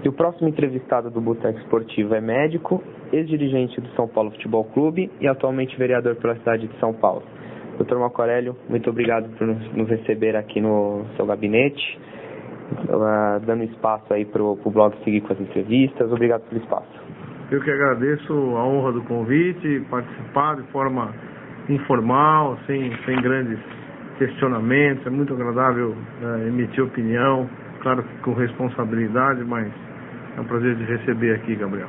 E o próximo entrevistado do Boteco Esportivo é médico, ex-dirigente do São Paulo Futebol Clube e atualmente vereador pela cidade de São Paulo. Dr. Marco Aurélio, muito obrigado por nos receber aqui no seu gabinete, dando espaço aí para o blog seguir com as entrevistas. Obrigado pelo espaço. Eu que agradeço a honra do convite, participar de forma informal, sem grandes questionamentos. É muito agradável emitir opinião, claro que com responsabilidade, mas é um prazer de receber aqui, Gabriel.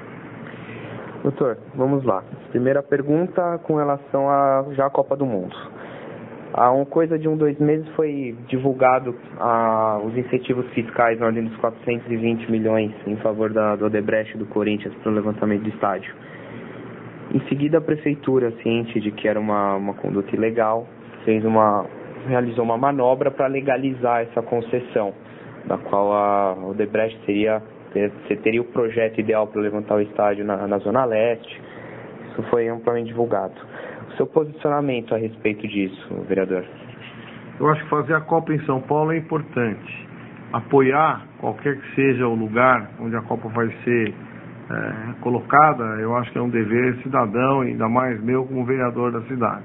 Doutor, vamos lá. Primeira pergunta com relação já à Copa do Mundo. Há coisa de 2 meses foi divulgado os incentivos fiscais na ordem dos 420 milhões em favor do Odebrecht e do Corinthians para o levantamento do estádio. Em seguida, a prefeitura, ciente de que era uma conduta ilegal, realizou uma manobra para legalizar essa concessão, da qual a Odebrecht teria o projeto ideal para levantar o estádio na Zona Leste. Isso foi amplamente divulgado. O seu posicionamento a respeito disso, vereador? Eu acho que fazer a Copa em São Paulo é importante. Apoiar qualquer que seja o lugar onde a Copa vai ser colocada, eu acho que é um dever cidadão, ainda mais meu como vereador da cidade.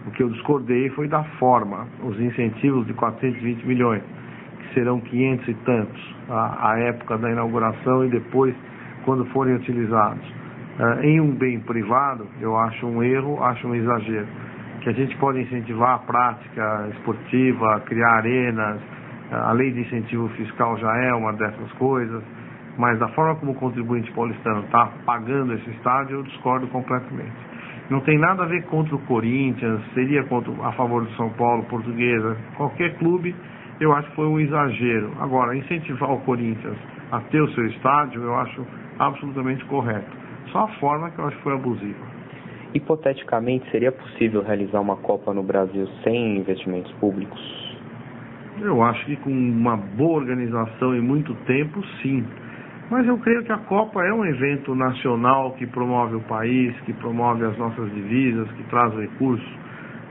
O que eu discordei foi da forma, os incentivos de 420 milhões. Serão 500 e tantos à época da inauguração e depois quando forem utilizados em um bem privado, eu acho um erro, acho um exagero. Que a gente pode incentivar a prática esportiva, criar arenas, a lei de incentivo fiscal já é uma dessas coisas, mas da forma como o contribuinte paulistano está pagando esse estádio, eu discordo completamente. Não tem nada a ver contra o Corinthians, seria a favor do São Paulo, Portuguesa, qualquer clube. Eu acho que foi um exagero. Agora, incentivar o Corinthians a ter o seu estádio, eu acho absolutamente correto. Só a forma que eu acho que foi abusiva. Hipoteticamente, seria possível realizar uma Copa no Brasil sem investimentos públicos? Eu acho que com uma boa organização e muito tempo, sim. Mas eu creio que a Copa é um evento nacional que promove o país, que promove as nossas divisas, que traz recursos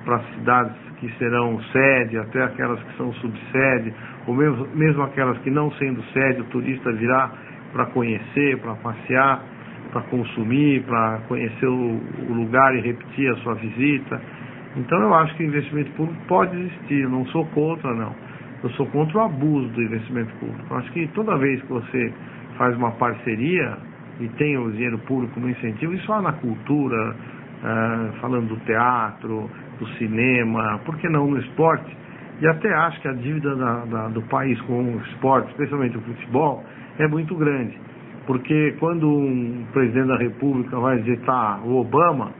para as cidades que serão sede, até aquelas que são subsede, ou mesmo aquelas que não sendo sede, o turista virá para conhecer, para passear, para consumir, para conhecer o lugar e repetir a sua visita. Então eu acho que o investimento público pode existir, eu não sou contra, não. Eu sou contra o abuso do investimento público. Eu acho que toda vez que você faz uma parceria e tem o dinheiro público no incentivo, isso há na cultura, falando do teatro, do cinema, por que não no esporte? E até acho que a dívida do país com o esporte, especialmente o futebol, é muito grande. Porque quando um presidente da República vai visitar o Obama,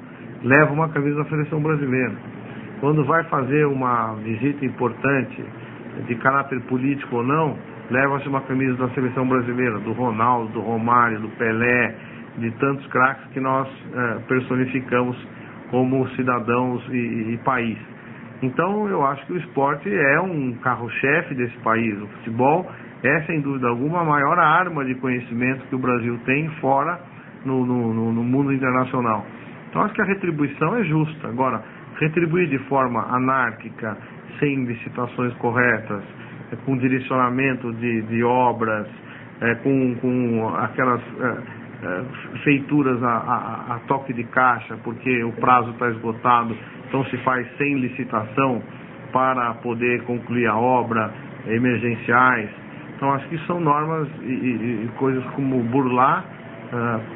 leva uma camisa da seleção brasileira. Quando vai fazer uma visita importante, de caráter político ou não, leva-se uma camisa da seleção brasileira, do Ronaldo, do Romário, do Pelé, de tantos craques que nós personificamos como cidadãos e país. Então eu acho que o esporte é um carro-chefe desse país. O futebol é, sem dúvida alguma, a maior arma de conhecimento que o Brasil tem fora no mundo internacional. Então acho que a retribuição é justa. Agora, retribuir de forma anárquica, sem licitações corretas, com direcionamento de obras, com aquelas feituras a toque de caixa, porque o prazo está esgotado, então se faz sem licitação para poder concluir a obra, emergenciais. Então acho que são normas e coisas como burlar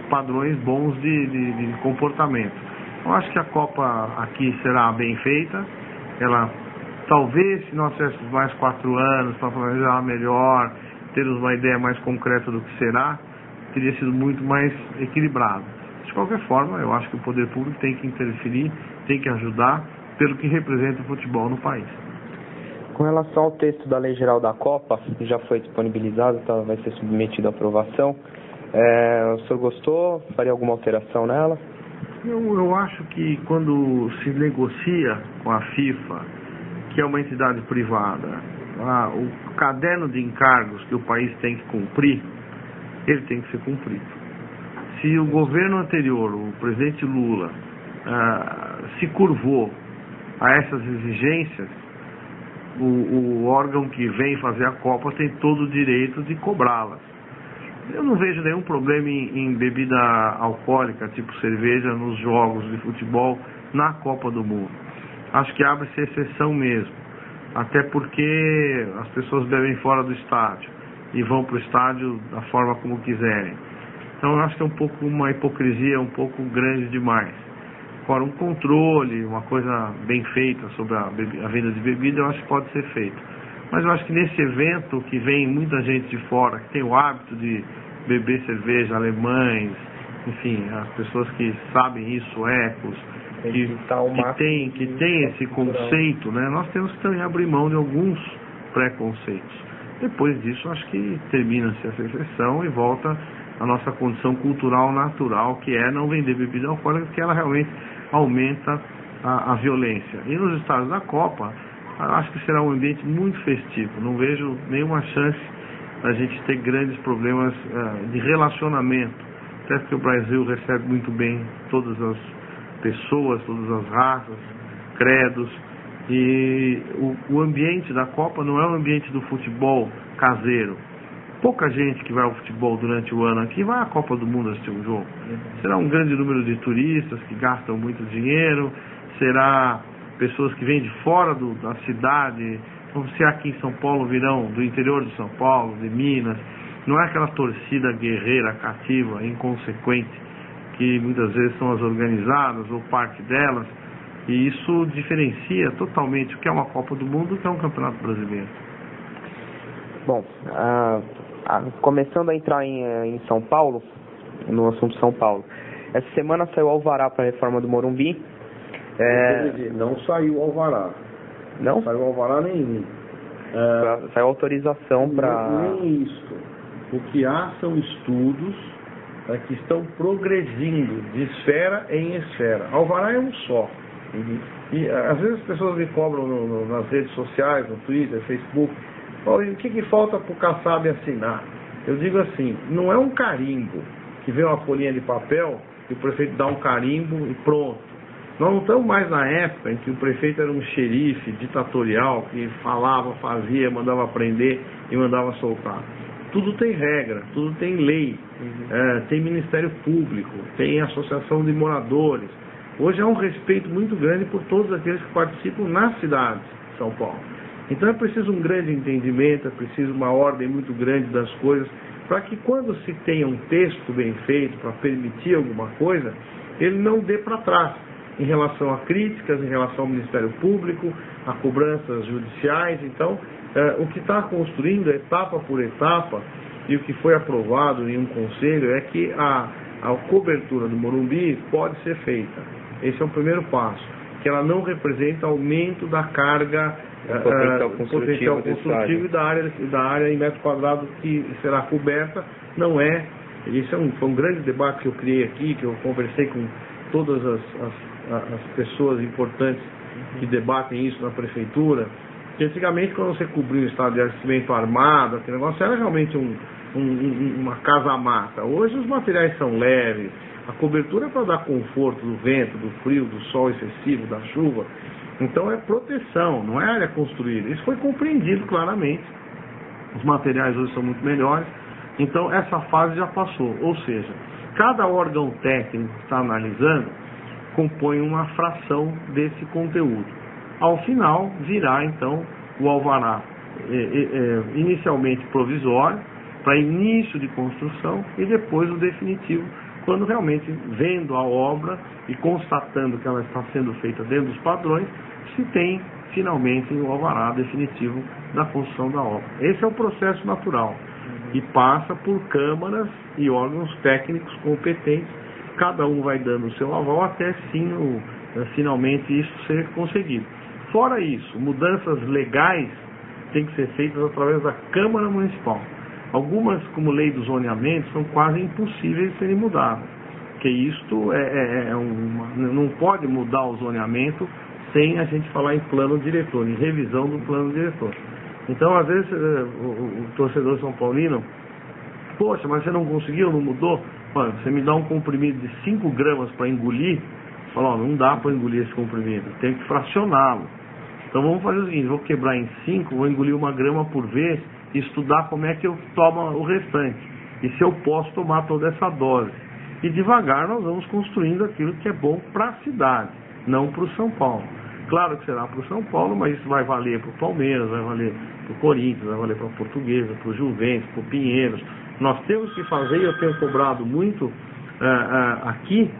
padrões bons de comportamento. Eu acho que a Copa aqui será bem feita. Ela, talvez, se nós tivéssemos mais 4 anos para planejar melhor, termos uma ideia mais concreta do que será, teria sido muito mais equilibrado. De qualquer forma, eu acho que o poder público tem que interferir, tem que ajudar, pelo que representa o futebol no país. Com relação ao texto da Lei Geral da Copa, que já foi disponibilizado, vai ser submetido à aprovação, o senhor gostou? Faria alguma alteração nela? Eu acho que quando se negocia com a FIFA, que é uma entidade privada, o caderno de encargos que o país tem que cumprir, ele tem que ser cumprido. Se o governo anterior, o presidente Lula, se curvou a essas exigências, o órgão que vem fazer a Copa tem todo o direito de cobrá-las. Eu não vejo nenhum problema em bebida alcoólica, tipo cerveja, nos jogos de futebol na Copa do Mundo. Acho que abre-se exceção mesmo, até porque as pessoas bebem fora do estádio e vão para o estádio da forma como quiserem. Então eu acho que é um pouco uma hipocrisia um pouco grande demais. Agora, um controle, uma coisa bem feita sobre a venda de bebida, eu acho que pode ser feito. Mas eu acho que nesse evento, que vem muita gente de fora, que tem o hábito de beber cerveja, alemães, enfim, as pessoas que sabem isso, suecos, que tem esse conceito, né? Nós temos que também abrir mão de alguns preconceitos. Depois disso, acho que termina-se essa exceção e volta a nossa condição cultural natural, que é não vender bebida alcoólica, porque ela realmente aumenta a violência. E nos estádios da Copa, acho que será um ambiente muito festivo. Não vejo nenhuma chance da gente ter grandes problemas de relacionamento, até porque o Brasil recebe muito bem todas as pessoas, todas as raças, credos, e o ambiente da Copa não é o ambiente do futebol caseiro. Pouca gente que vai ao futebol durante o ano aqui vai à Copa do Mundo assistir um jogo. Será um grande número de turistas que gastam muito dinheiro, será pessoas que vêm de fora da cidade, como se aqui em São Paulo virão do interior de São Paulo, de Minas. Não é aquela torcida guerreira, cativa, inconsequente, que muitas vezes são as organizadas ou parte delas, e isso diferencia totalmente o que é uma Copa do Mundo e o que é um Campeonato Brasileiro. Bom, começando a entrar em São Paulo, no assunto São Paulo, essa semana saiu o alvará para a reforma do Morumbi. Não saiu alvará. Não? Saiu alvará nenhum. Saiu autorização para... Nem isso. O que há são estudos que estão progredindo de esfera em esfera. Alvará é um só. E às vezes as pessoas me cobram nas redes sociais, no Twitter, Facebook, o que falta para o Kassab assinar? Eu digo assim, não é um carimbo que vem uma folhinha de papel e o prefeito dá um carimbo e pronto. Nós não estamos mais na época em que o prefeito era um xerife ditatorial que falava, fazia, mandava prender e mandava soltar. Tudo tem regra, tudo tem lei, tem Ministério Público, tem Associação de Moradores. Hoje há um respeito muito grande por todos aqueles que participam nas cidades de São Paulo. Então é preciso um grande entendimento, é preciso uma ordem muito grande das coisas, para que quando se tenha um texto bem feito para permitir alguma coisa, ele não dê para trás em relação a críticas, em relação ao Ministério Público, a cobranças judiciais. Então, o que está construindo etapa por etapa, e o que foi aprovado em um conselho é que a cobertura do Morumbi pode ser feita. Esse é o primeiro passo, que ela não representa aumento da carga potencial construtivo e da área em metro quadrado que será coberta. Não é. Esse foi um grande debate que eu criei aqui, que eu conversei com todas as pessoas importantes que debatem isso na prefeitura. Que antigamente, quando você cobria o estado de abastecimento armado, aquele negócio era realmente uma casa-mata. Hoje os materiais são leves, a cobertura é para dar conforto do vento, do frio, do sol excessivo, da chuva. Então é proteção, não é área construída. Isso foi compreendido claramente. Os materiais hoje são muito melhores. Então essa fase já passou. Ou seja, cada órgão técnico que está analisando compõe uma fração desse conteúdo. Ao final virá então o alvará inicialmente provisório, para início de construção, e depois o definitivo, quando realmente, vendo a obra e constatando que ela está sendo feita dentro dos padrões, se tem finalmente o alvará definitivo da construção da obra. Esse é o processo natural e passa por câmaras e órgãos técnicos competentes. Cada um vai dando o seu aval até sim finalmente isso ser conseguido. Fora isso, mudanças legais têm que ser feitas através da Câmara Municipal. Algumas, como lei do zoneamento, são quase impossíveis de serem mudadas, porque isto não pode mudar o zoneamento sem a gente falar em plano diretor, em revisão do plano diretor. Então, às vezes, o torcedor são paulino, poxa, mas você não conseguiu, não mudou? Olha, você me dá um comprimido de 5 gramas para engolir, fala, ó, não dá para engolir esse comprimido, tem que fracioná-lo. Então vamos fazer o seguinte, vou quebrar em 5, vou engolir 1 grama por vez e estudar como é que eu tomo o restante. e se eu posso tomar toda essa dose. E devagar nós vamos construindo aquilo que é bom para a cidade, não para o São Paulo. Claro que será para o São Paulo, mas isso vai valer para o Palmeiras, vai valer para o Corinthians, vai valer para a Portuguesa, para o Juventus, para o Pinheiros. Nós temos que fazer, e eu tenho cobrado muito aqui,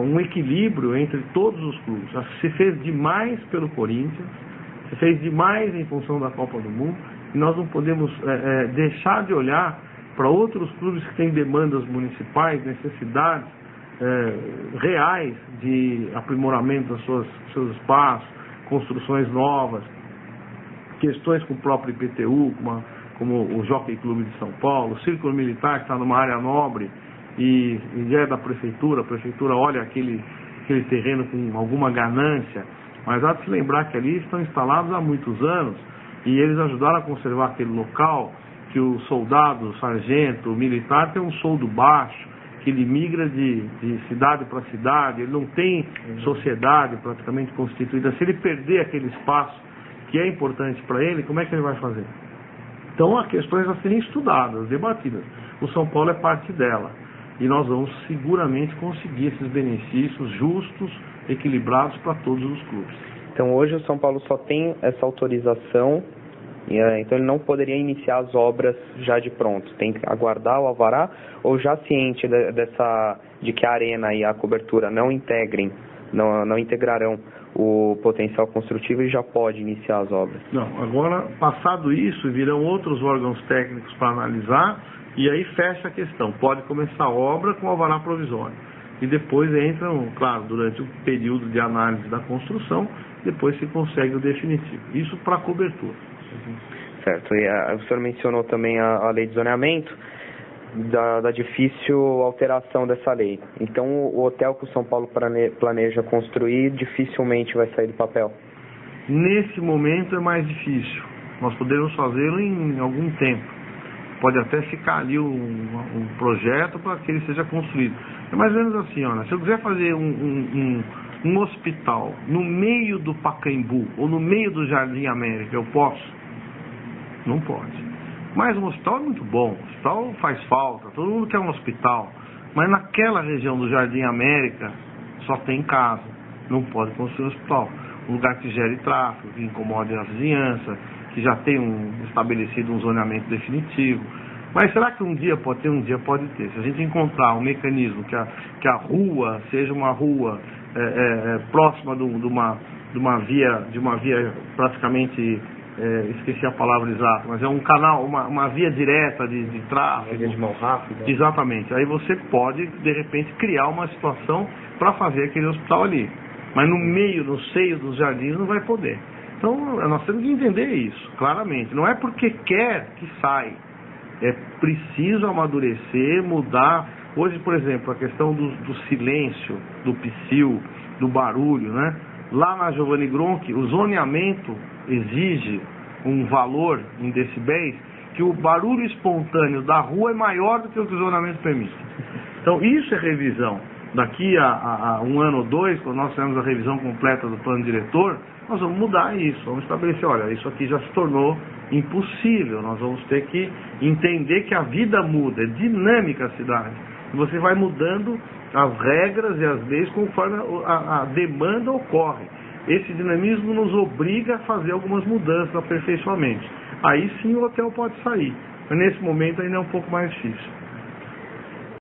um equilíbrio entre todos os clubes. Se fez demais pelo Corinthians, se fez demais em função da Copa do Mundo, e nós não podemos deixar de olhar para outros clubes que têm demandas municipais, necessidades reais de aprimoramento dos seus espaços, construções novas, questões com o próprio IPTU, como o Jockey Clube de São Paulo, o Círculo Militar, que está numa área nobre e é da prefeitura, a prefeitura olha aquele terreno com alguma ganância, mas há de se lembrar que ali estão instalados há muitos anos e eles ajudaram a conservar aquele local, que o soldado, o sargento, o militar tem um soldo baixo, que ele migra de cidade para cidade, ele não tem sociedade praticamente constituída. Se ele perder aquele espaço que é importante para ele, como é que ele vai fazer? Então há questões a serem estudadas, debatidas. O São Paulo é parte dela. E nós vamos seguramente conseguir esses benefícios justos, equilibrados para todos os clubes. Então hoje o São Paulo só tem essa autorização, então ele não poderia iniciar as obras já de pronto. Tem que aguardar o alvará, ou já ciente de que a arena e a cobertura não integrarão o potencial construtivo e já pode iniciar as obras? Não, agora passado isso virão outros órgãos técnicos para analisar e aí fecha a questão. Pode começar a obra com alvará provisório e depois entram, claro, durante o período de análise da construção, depois se consegue o definitivo. Isso para cobertura. Certo, e o senhor mencionou também a lei de zoneamento, da difícil alteração dessa lei. Então o hotel que o São Paulo planeja construir dificilmente vai sair do papel? Nesse momento é mais difícil. Nós poderemos fazê-lo em algum tempo. Pode até ficar ali um projeto para que ele seja construído. É mais ou menos assim, olha, se eu quiser fazer um hospital no meio do Pacaembu ou no meio do Jardim América, eu posso? Não pode. Mas um hospital é muito bom, o hospital faz falta, todo mundo quer um hospital. Mas naquela região do Jardim América só tem casa, não pode construir um hospital. Um lugar que gere tráfego, que incomode a vizinhança, que já tem estabelecido um zoneamento definitivo. Mas será que um dia pode ter? Um dia pode ter. Se a gente encontrar um mecanismo que a rua seja uma rua próxima de uma via praticamente... esqueci a palavra exata, mas é um canal, uma via direta de tráfego. Uma via de mão rápida. Exatamente. Aí você pode, de repente, criar uma situação para fazer aquele hospital ali. Mas no seio dos jardins não vai poder. Então, nós temos que entender isso, claramente. Não é porque quer que sai. É preciso amadurecer, mudar. Hoje, por exemplo, a questão do silêncio, do psil, do barulho, né? Lá na Giovanni Gronchi, o zoneamento exige um valor em decibéis que o barulho espontâneo da rua é maior do que o que o zoneamento permite. Então isso é revisão. Daqui a um ano ou dois, quando nós tivermos a revisão completa do plano diretor, nós vamos mudar isso, vamos estabelecer, olha, isso aqui já se tornou impossível, nós vamos ter que entender que a vida muda, é dinâmica a cidade. E você vai mudando as regras e as leis conforme a demanda ocorre. Esse dinamismo nos obriga a fazer algumas mudanças, aperfeiçoamentos. Aí sim o hotel pode sair, mas nesse momento ainda é um pouco mais difícil.